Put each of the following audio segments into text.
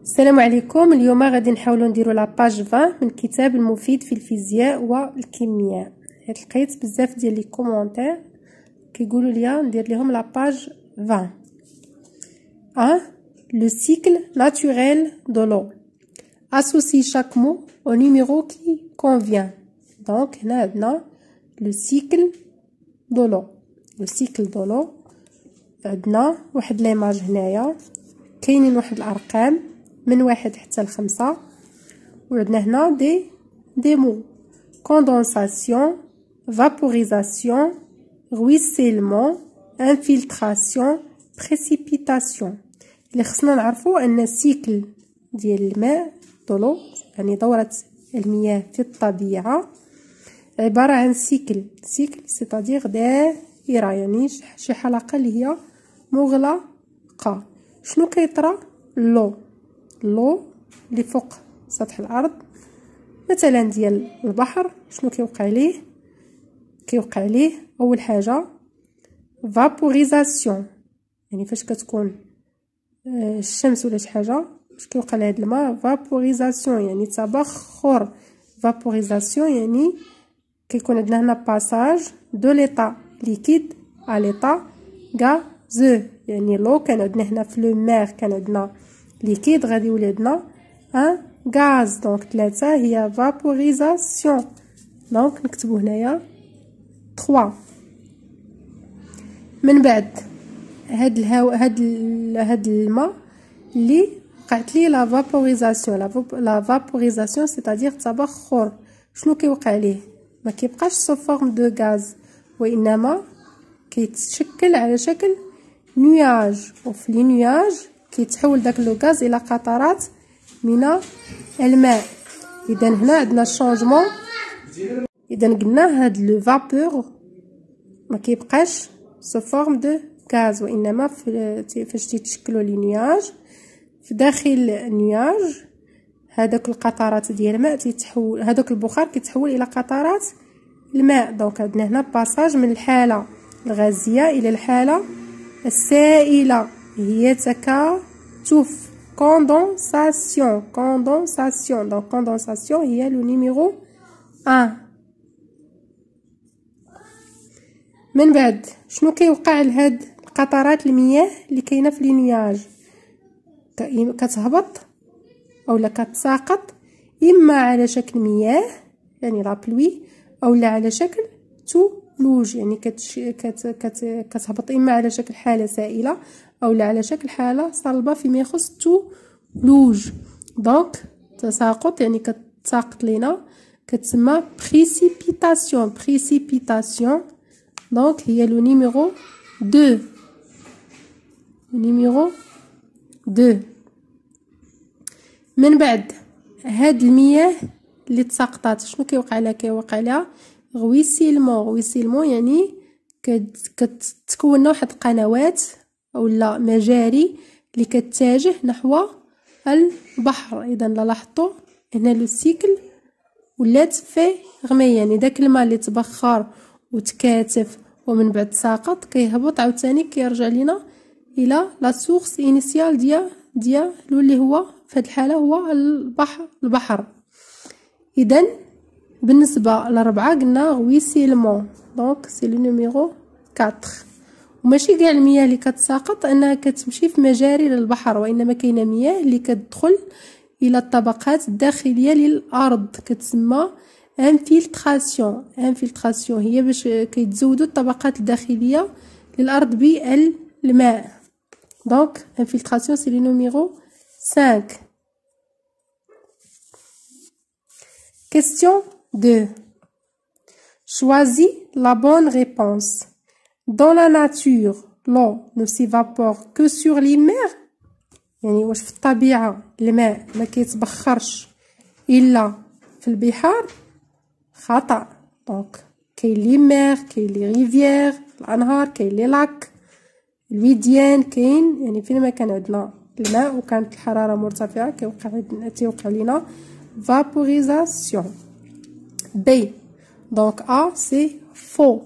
السلام عليكم. اليوم غادي نحاولوا نديروا لا باج 20 من كتاب المفيد في الفيزياء والكيمياء. لقيت بزاف ديال لي كومونتير كيقولوا لي ندير لهم لا باج 20. 1. Le cycle naturel de l'eau. Associe chaque mot au numéro qui convient. Donc هنا عندنا le cycle de l'eau. Le cycle de l'eau عندنا واحد ليماج هنايا كاينين واحد الارقام من 1 حتى ل5 وعندنا هنا دي مو condensation, vaporisation, ruissellement, infiltration, précipitation. اللي خصنا نعرفوا ان السيكل ديال الماء طولو يعني دورة المياه في الطبيعة عبارة عن سيكل سيتادير دائرة، يعني شي حلقة اللي هي مغلقة. شنو كيطرى؟ لو اللي فوق سطح الارض مثلا ديال البحر، شنو كيوقع ليه اول حاجه فابوريزاسيون، يعني فاش كتكون الشمس ولا شي حاجه واش كيوقع لهاد الماء؟ فابوريزاسيون يعني تبخر. فابوريزاسيون يعني كيكون عندنا هنا باساج دو ليطا ليكيد ا ليطا غازو، يعني لو كان عندنا هنا في لو مير كان عندنا ليكيد غادي يولي عندنا ان غاز، دونك 3 هي فابوريزاسيون. دونك نكتبو هنايا 3. من بعد هاد الماء اللي وقعت ليه لا فابوريزاسيون سيتادير تبخر، شنو كيوقع ليه؟ ما كيبقاش سو فورم دو غاز وانما كيتشكل على شكل نياج، وفي لي نياج كيتحول داك لو غاز الى قطرات من الماء. اذا هنا عندنا الشونجمون، اذا قلنا هاد لو فابور ما كيبقاش سو فورم دو غاز وانما فاش تيتشكلوا لي نياج في داخل النياج هذاك القطرات ديال الماء تيتحول، هذاك البخار كيتحول الى قطرات الماء. دونك عندنا هنا باساج من الحاله الغازيه الى الحاله السائله هي تكاتف. condensation. donc condensation هي لو نيميرو 1. من بعد شنو كيوقع لهاد قطرات المياه اللي كاينه في لي نياج؟ كتهبط اولا كتساقط اما على شكل مياه يعني لا بلوي اولا على شكل ثلوج، يعني كتهبط اما على شكل حاله سائله اولا على شكل حاله صلبه فيما يخص ثلوج. دونك تساقط يعني كتساقط لينا كتسمى précipitation. دونك هي لو نيميرو 2. من بعد هاد المياه اللي تساقطات شنو كيوقع لها؟ كيوقع لها غويسيلمون يعني كتكون واحد قنوات اولا مجاري اللي كتتجه نحو البحر. اذا لاحظتوا هنا لو سيكل ولات فيغمي، يعني داك الماء اللي تبخر وتكاتف ومن بعد ساقط كيهبط عاوتاني كيرجع لينا الى لا سورس انيسيال ديالو اللي هو في هذه الحاله هو البحر. اذا بالنسبه للربعه قلنا غويسيلمون، دونك سي لو نيميرو 4. وماشي كاع المياه اللي كتساقط انها كتمشي في مجاري للبحر، وانما كاينه مياه اللي كتدخل الى الطبقات الداخليه للارض كتسمى انفلتراسيون هي باش كيتزودوا الطبقات الداخليه للارض بالماء. دونك انفلتراسيون سي لو نيميرو 5. Question 2. Choisis la bonne réponse. Dans la nature, l'eau ne s'évapore que sur les mers. يعني واش في الطبيعة الماء ما كيتبخرش إلا في البحار؟ خطأ. دونك كاين لي مير، كاين لي ريفيير الأنهار، كاين لي لاك الويديان، كاين يعني فينما كان عندنا الماء وكانت الحرارة مرتفعة كيوقع لينا vaporisation. B. Donc A c'est faux.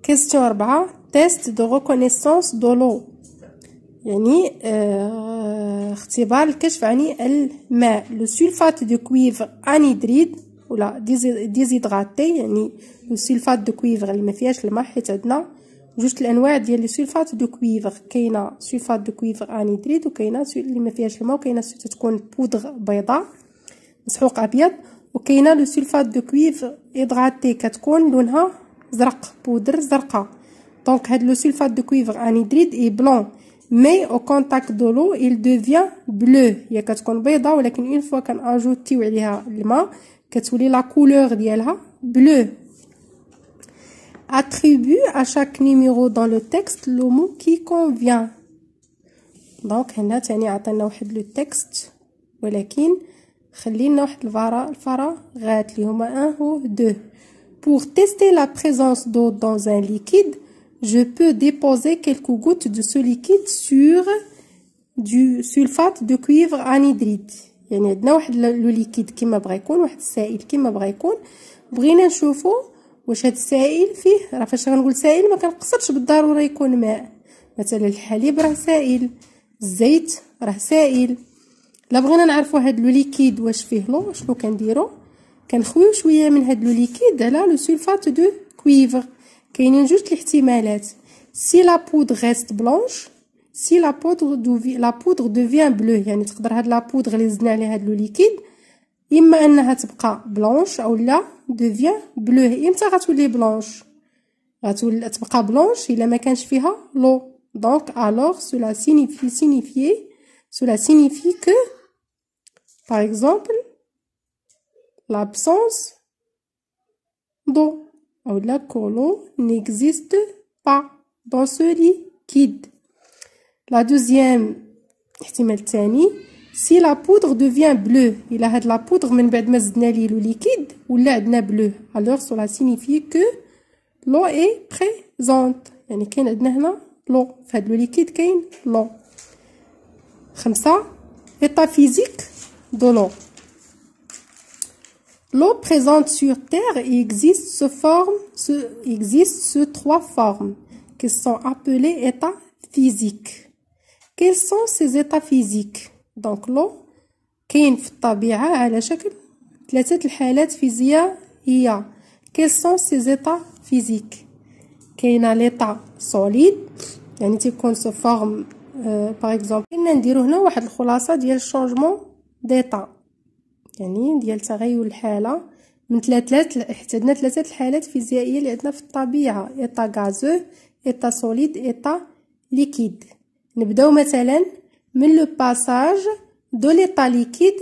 Question 4. test de reconnaissance de l'eau يعني اختبار الكشف عن الماء. لو سلفات دو كويفر انيدريد ولا ديزيدغاتي يعني لو سلفات دو كويفر اللي ما فيهاش الماء، حيت عندنا جوج الانواع ديال لي سلفات دو كويفر، كاينه سلفات دو كويفر انيدريد وكاينه اللي ما فيهاش الماء، وكاينه تكون بودغ بيضاء مسحوق ابيض، وكاينه لو سلفات دو كويفر هيدراتي كتكون لونها زرق، بودر زرقاء. دونك هاد لو سلفات دو كويفر انيدريد اي بلون مي او كونتاكت دو لو il devient bleu، هي كتكون بيضاء ولكن اون فوا كناجوتيو عليها الماء كتولي لا كولور ديالها بلو. attribue à chaque numéro dans le texte le mot qui convient. دونك هنا تاني عطينا واحد لو تكست ولكن خلينا واحد الفراغات اللي هما 1 و 2. pour tester la présence d'eau dans un liquide je peux déposer quelques gouttes de ce liquide sur du sulfate de cuivre anhydride. يعني عندنا واحد لو ليكيد كيما بغا يكون، واحد السائل كيما بغا يكون، بغينا نشوفو واش هاد السائل فيه، راه فاش غنقول سائل ما كنقصدش بالضروره يكون ماء، مثلا الحليب راه سائل، الزيت راه سائل. لا بغينا نعرفو هاد لو ليكيد واش فيه لو، شنو كنديرو؟ كنخويو شويه من هاد لو ليكيد على لو سولفات دو كويفر. كاينين جوج الاحتمالات، سي لا بودر ريست بلونش، سي لا بودر دوفيان بلو، يعني تقدر هاد لا بودر اللي زدنا عليها هاد لو ليكيد اما انها تبقى بلونش او لا دوفيان بلو. امتى غتولي بلونش؟ غتولي تبقى بلونش الا ما كانش فيها لو. دونك alors cela signifie que par exemple l'absence d'eau ou la l'eau n'existe pas dans ce liquide. La deuxième احتمال الثاني si la poudre devient bleue، إلا هاد لا بودر من بعد ما زدنا ليه لو ليكيد ولا عندنا بلو alors cela signifie que l'eau est présente، يعني كاين عندنا هنا لو في هاد لو ليكيد كاين لو. 5 état physique de l'eau. L'eau présente sur Terre existe sous 3 formes qui sont appelées états physiques. Quels sont ces états physiques؟ donc l'eau كاين في الطبيعة على شكل 3 الحالات فيزيائية. quels sont ces états physiques؟ كاينه l'état solide يعني تيكون سو فورم باغ اكزومبل. كنا نديرو هنا واحد الخلاصه ديال شونجمون ديتا، يعني ديال تغير الحاله من حيت عندنا 3 الحالات فيزيائيه اللي عندنا في الطبيعه، ايتا غازو، ايتا سوليد، ايتا ليكيد. نبداو مثلا من لو باساج دو ليتا ليكيد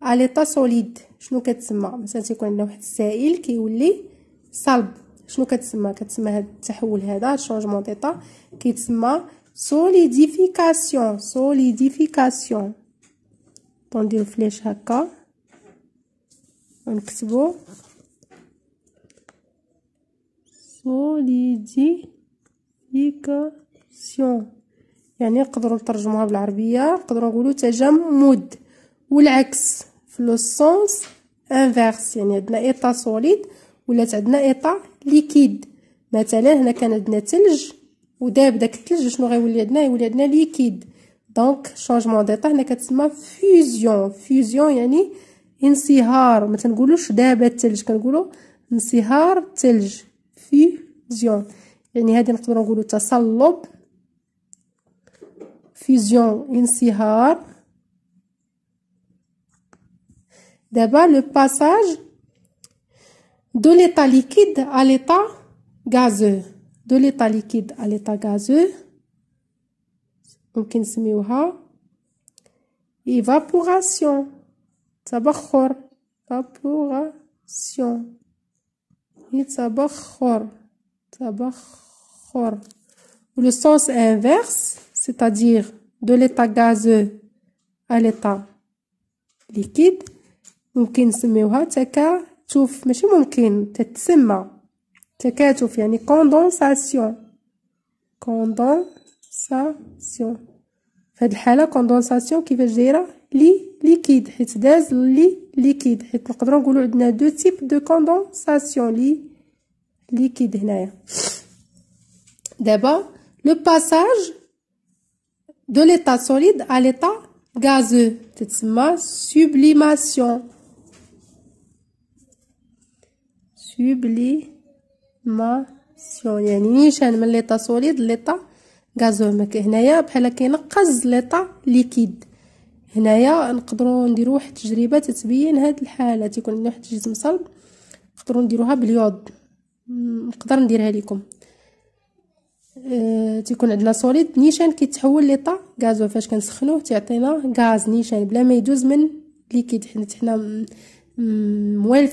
ا ليتا سوليد. شنو كتسمى؟ مثلا تيكون عندنا واحد السائل كيولي صلب، شنو كتسمى؟ كتسمى هاد التحول هذا شونجمون ديتا كيتسمى سوليديفيكاسيون. نديرو فلاش هكا ونكتبو سوليديفيكاسيون، يعني نقدروا نترجموها بالعربيه نقدروا نقولوا تجمد. والعكس في لو سونس انفيرس، يعني عندنا ايتا سوليد ولات عندنا ايتا ليكيد. مثلا هنا كان عندنا تلج وداب داك التلج شنو غيولي عندنا؟ يولي عندنا ليكيد. دونك شونجمون ديتا هنا كتسمى فيوزيون يعني انصهار. ما تنقولوش دابا التلج، كنقولوا انصهار التلج، فيوزيون. يعني هذه نقدروا نقولوا تصلب، فيوزيون انصهار. دابا لو باساج de l'état liquide à l'état gazeux. de l'état liquide à l'état gazeux ممكن نسميوها évaporation، تبخر، evaporation، تبخر. le sens inverse c'est-à-dire de l'état gazeux à l'état liquide ممكن نسميوها تكاتف، ماشي ممكن تتسمى تكاتف، يعني كوندونساسيون. في هاد الحاله كوندونساسيون كيفاش دايره؟ ليكيد، حيت داز ليكيد، حيت نقدروا نقولوا عندنا دو تيب دو كوندونساسيون، ليكيد هنايا. دابا لو باساج دو ليتا سوليد à l'état gazeux تتسمى sublimation. يعني نيشان من ليتا سوليد ليتا غازو. هنايا بحال كينقز ليتا ليكيد. هنايا نقدروا نديروا واحد التجربه تتبين هاد الحاله. تيكون عندنا واحد الجسم صلب نقدروا نديروها باليود. نقدر نديرها لكم. تيكون عندنا سوليد نيشان كيتحول ليطا غازو. فاش كنسخنوه تيعطينا غاز نيشان بلا ما يدوز من ليكيد. حنا موالف